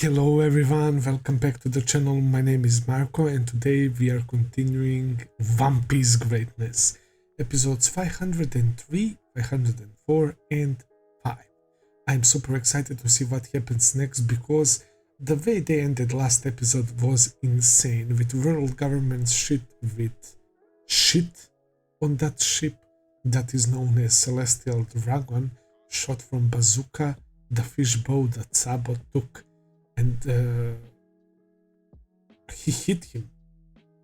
Hello everyone, welcome back to the channel. My name is Marco and today we are continuing One Piece greatness. Episodes 503, 504 and 5. I'm super excited to see what happens next because the way they ended last episode was insane, with world government's shit with shit on that ship that is known as Celestial Dragon, shot from bazooka, the fishbow that Sabo took, and he hit him.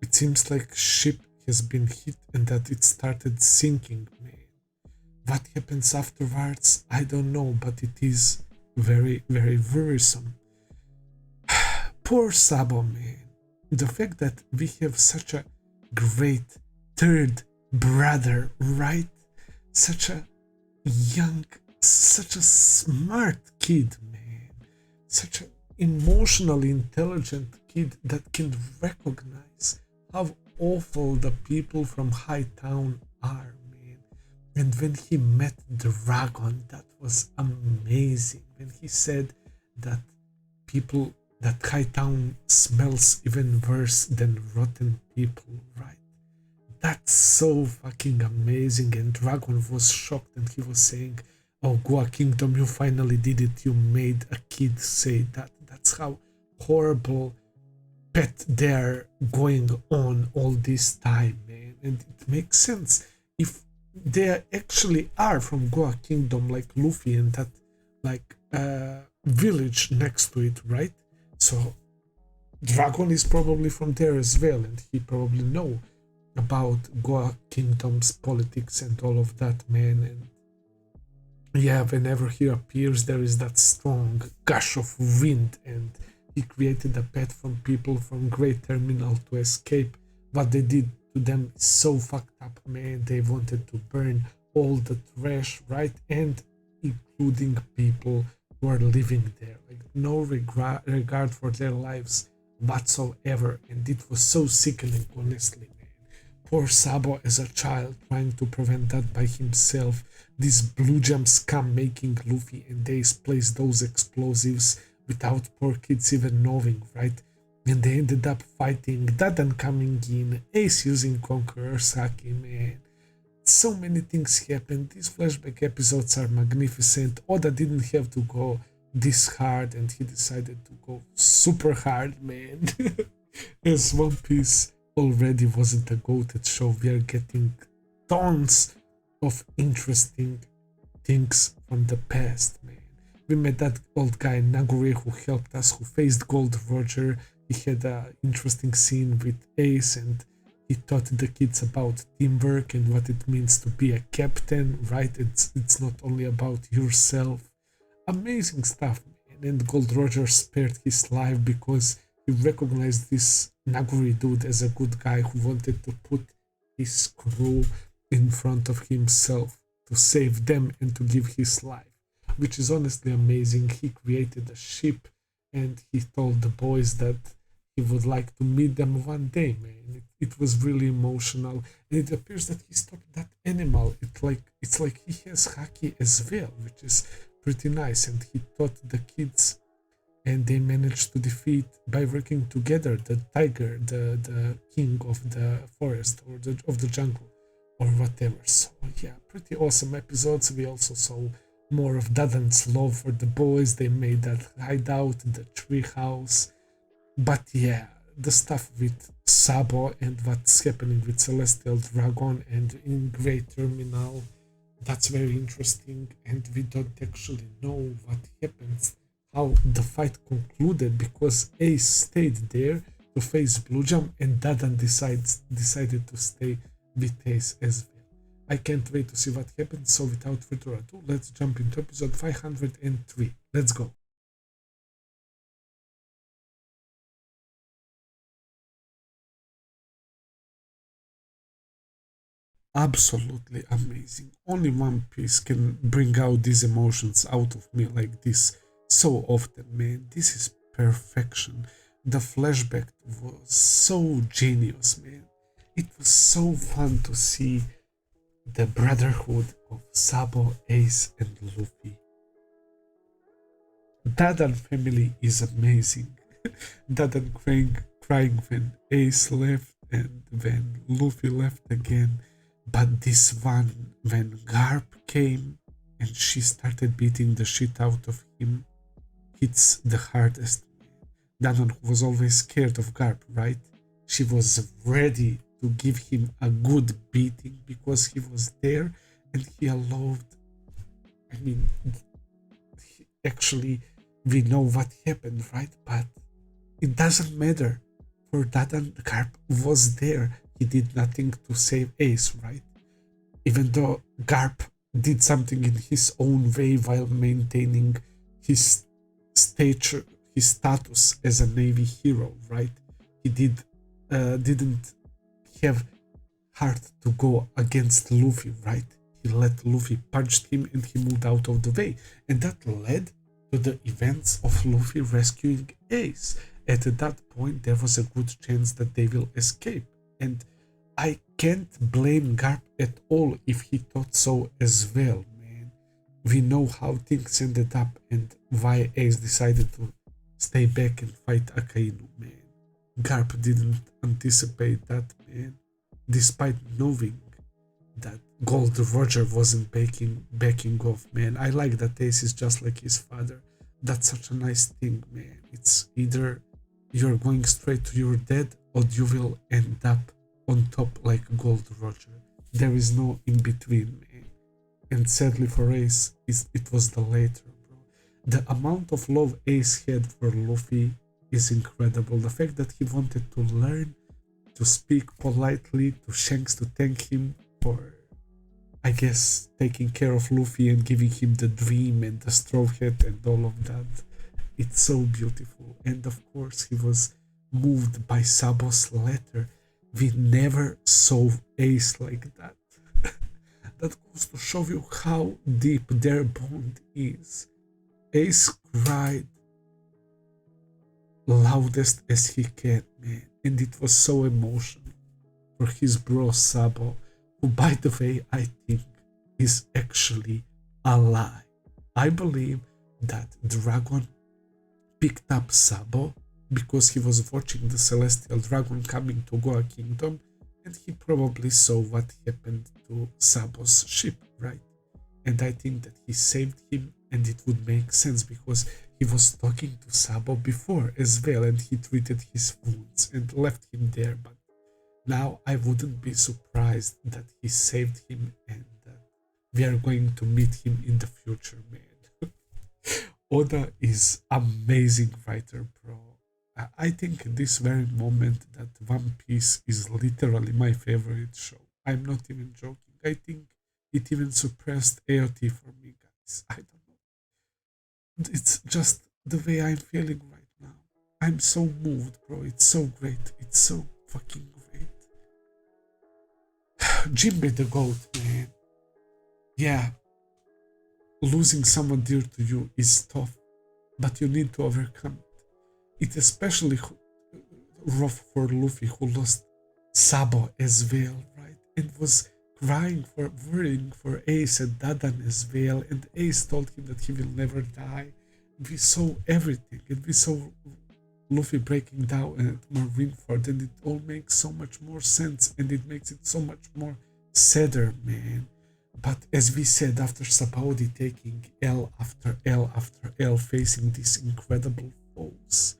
It seems like ship has been hit and that it started sinking, man. What happens afterwards, I don't know, but it is very, very worrisome. Poor Sabo, man. The fact that we have such a great third brother, right? Such a young, such a smart kid, man. Such a emotionally intelligent kid that can recognize how awful the people from High Town are, man. And when he met Dragon, that was amazing. When he said that people, that High Town smells even worse than rotten people, right? That's so fucking amazing. And Dragon was shocked and he was saying, "Oh, Goa Kingdom, you finally did it. You made a kid say that." That's how horrible pet they're going on all this time, man. And it makes sense if they actually are from Goa Kingdom, like Luffy and that, like, village next to it, right? So Dragon is probably from there as well, and he probably know about Goa Kingdom's politics and all of that, man. And yeah, whenever he appears, there is that strong gush of wind, and he created a path from people from Great Terminal to escape. What they did to them is so fucked up, man. They wanted to burn all the trash, right? And including people who are living there. Like, no regard for their lives whatsoever. And it was so sickening, honestly. Poor Sabo as a child trying to prevent that by himself. This blue jam scum making Luffy and Ace place those explosives without poor kids even knowing, right? And they ended up fighting, Dadan coming in, Ace using Conqueror Saki, man. So many things happened. These flashback episodes are magnificent. Oda didn't have to go this hard and he decided to go super hard, man. As One Piece already wasn't a goated show, we are getting tons of interesting things from the past, man. We met that old guy Nagure who helped us, who faced Gold Roger. He had an interesting scene with Ace and he taught the kids about teamwork and what it means to be a captain, right? It's not only about yourself. Amazing stuff, man. And Gold Roger spared his life because he recognized this Naguri dude as a good guy who wanted to put his crew in front of himself to save them and to give his life, which is honestly amazing. He created a ship and he told the boys that he would like to meet them one day, man. It was really emotional, and it appears that he stopped that animal. It's like he has haki as well, which is pretty nice, and he taught the kids and they managed to defeat by working together the tiger, the king of the forest or of the jungle or whatever. So yeah, pretty awesome episodes. We also saw more of Dadan's love for the boys. They made that hideout, the tree house. But yeah, the stuff with Sabo and what's happening with Celestial Dragon and in Great Terminal, that's very interesting, and we don't actually know what happens, how the fight concluded, because Ace stayed there to face Blue Jam and Dadan decided to stay with Ace as well. I can't wait to see what happens, so without further ado, let's jump into episode 503. Let's go. Absolutely amazing. Only One Piece can bring out these emotions out of me like this so often, man. This is perfection. The flashback was so genius, man. It was so fun to see the brotherhood of Sabo, Ace, and Luffy. Dadan family is amazing. Dadan crying when Ace left and when Luffy left again. But this one, when Garp came and she started beating the shit out of him, hits the hardest. Dadan was always scared of Garp, right? She was ready to give him a good beating because he was there and he allowed. I mean, actually, we know what happened, right? But it doesn't matter. For Dadan, Garp was there. He did nothing to save Ace, right? Even though Garp did something in his own way while maintaining his stature, his status as a Navy hero, right? He didn't have heart to go against Luffy, right? He let Luffy punch him and he moved out of the way. And that led to the events of Luffy rescuing Ace. At that point, there was a good chance that they will escape. And I can't blame Garp at all if he thought so as well, man. We know how things ended up and why Ace decided to stay back and fight Akainu, man. Garp didn't anticipate that, man. Despite knowing that Gold Roger wasn't backing off, man. I like that Ace is just like his father. That's such a nice thing, man. It's either you're going straight to your death or you will end up on top like Gold Roger. There is no in between, man. And sadly for Ace, it was the later, bro. The amount of love Ace had for Luffy is incredible. The fact that he wanted to learn to speak politely to Shanks to thank him for, I guess, taking care of Luffy and giving him the dream and the straw hat and all of that. It's so beautiful. And of course, he was moved by Sabo'S letter. We never saw Ace like that. That goes to show you how deep their bond is. Ace cried loudest as he can, man, and it was so emotional for his bro Sabo, who, by the way, I think is actually alive. I believe that Dragon picked up Sabo because he was watching the Celestial Dragon coming to Goa Kingdom, and he probably saw what happened to Sabo's ship, right? And I think that he saved him, and it would make sense because he was talking to Sabo before as well, and he treated his wounds and left him there. But now I wouldn't be surprised that he saved him and that we are going to meet him in the future, man. Oda is amazing writer, bro. I think at this very moment that One Piece is literally my favorite show. I'm not even joking. I think it even surpassed AOT for me, guys. I don't know. It's just the way I'm feeling right now. I'm so moved, bro. It's so great. It's so fucking great. Jimbe the GOAT, man. Yeah, losing someone dear to you is tough, but you need to overcome it. It's especially rough for Luffy, who lost Sabo as well, right? And was crying for, worrying for Ace and Dadan as well. And Ace told him that he will never die. We saw everything, and we saw Luffy breaking down at Marineford, and it all makes so much more sense, and it makes it so much more sadder, man. But as we said, after Sabaody taking L after L after L, facing these incredible foes,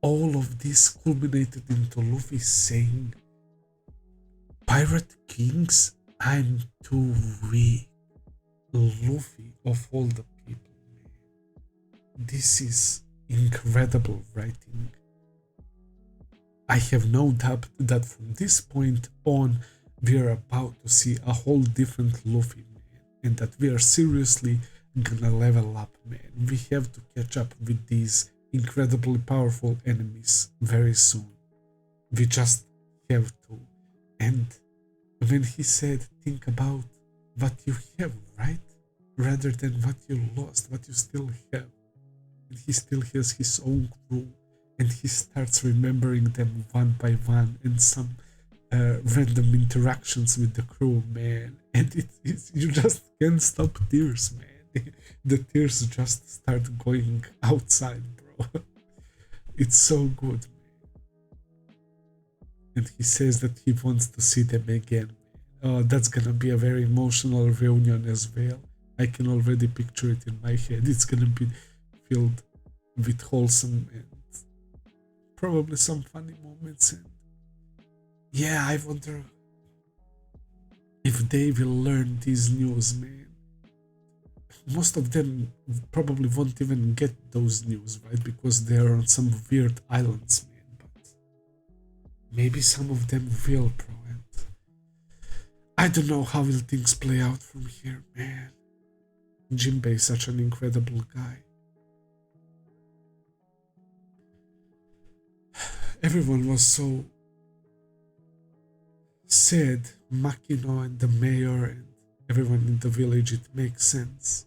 all of this culminated into Luffy saying, "Pirate Kings, I'm too weak." Luffy, of all the people, man. This is incredible writing. I have no doubt that from this point on, we are about to see a whole different Luffy, man, and that we are seriously gonna level up, man. We have to catch up with these incredibly powerful enemies very soon. We just have to. And when he said, think about what you have, right? Rather than what you lost, what you still have. And he still has his own crew, and he starts remembering them one by one, and some random interactions with the crew, man. And you just can't stop tears, man. The tears just start going outside, bro. It's so good. And he says that he wants to see them again. Oh, that's gonna be a very emotional reunion as well. I can already picture it in my head. It's gonna be filled with wholesome and probably some funny moments. And yeah, I wonder if they will learn these news, man. Most of them probably won't even get those news, right? Because they're on some weird islands, man. But maybe some of them will, bro. And I don't know how will things play out from here, man. Jinbei is such an incredible guy. Everyone was so sad, Makino and the mayor and everyone in the village. It makes sense.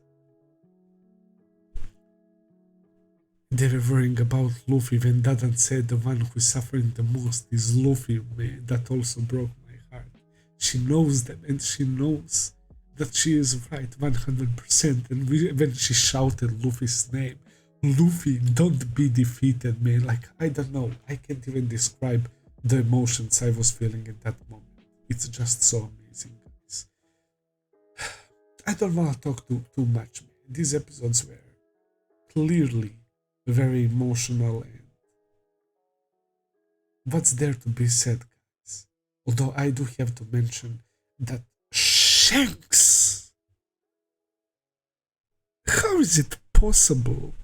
They were worrying about Luffy when Dadan said the one who is suffering the most is Luffy, man. That also broke my heart. She knows them and she knows that she is right 100%. And when she shouted Luffy's name, Luffy, don't be defeated, man. Like, I don't know. I can't even describe the emotions I was feeling at that moment. It's just so amazing, guys. I don't want to talk too much, man. These episodes were clearly very emotional, and what's there to be said, guys? Although I do have to mention that Shanks, how is it possible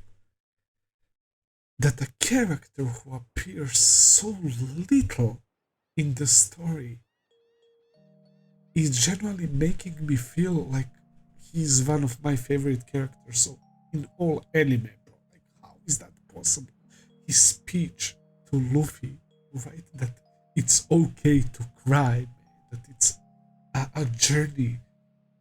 that a character who appears so little in the story is generally making me feel like he's one of my favorite characters in all anime, bro? Like, how is that possible? His speech to Luffy, right? That it's okay to cry, man. That it's a journey,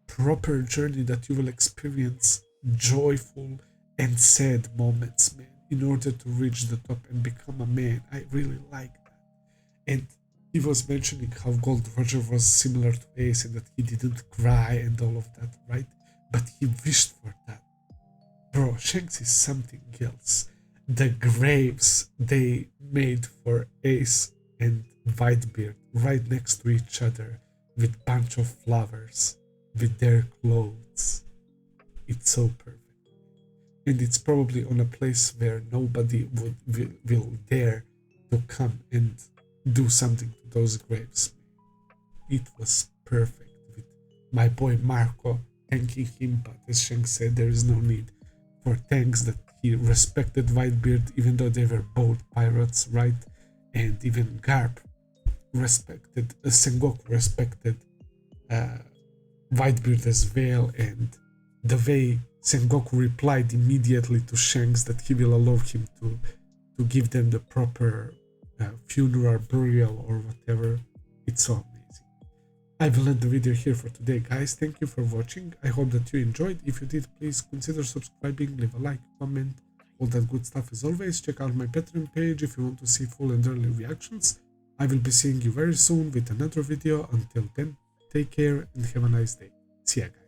proper journey that you will experience joyful and sad moments, man, in order to reach the top and become a man. I really like that. And he was mentioning how Gold Roger was similar to Ace and that he didn't cry and all of that, right? But he wished for that. Bro, Shanks is something else. The graves they made for Ace and Whitebeard right next to each other with bunch of flowers, with their clothes. It's so perfect. And it's probably on a place where nobody will dare to come and do something to those graves. It was perfect with my boy Marco thanking him, but as Shanks said, there is no need for thanks, that he respected Whitebeard even though they were both pirates, right? And even Garp respected, Sengoku respected Whitebeard as well, and the way Sengoku replied immediately to Shanks that he will allow him to give them the proper funeral, burial, or whatever. It's so amazing. I will end the video here for today, guys. Thank you for watching. I hope that you enjoyed. If you did, please consider subscribing, leave a like, comment, all that good stuff. As always, check out my Patreon page if you want to see full and early reactions. I will be seeing you very soon with another video. Until then, take care and have a nice day. See ya, guys.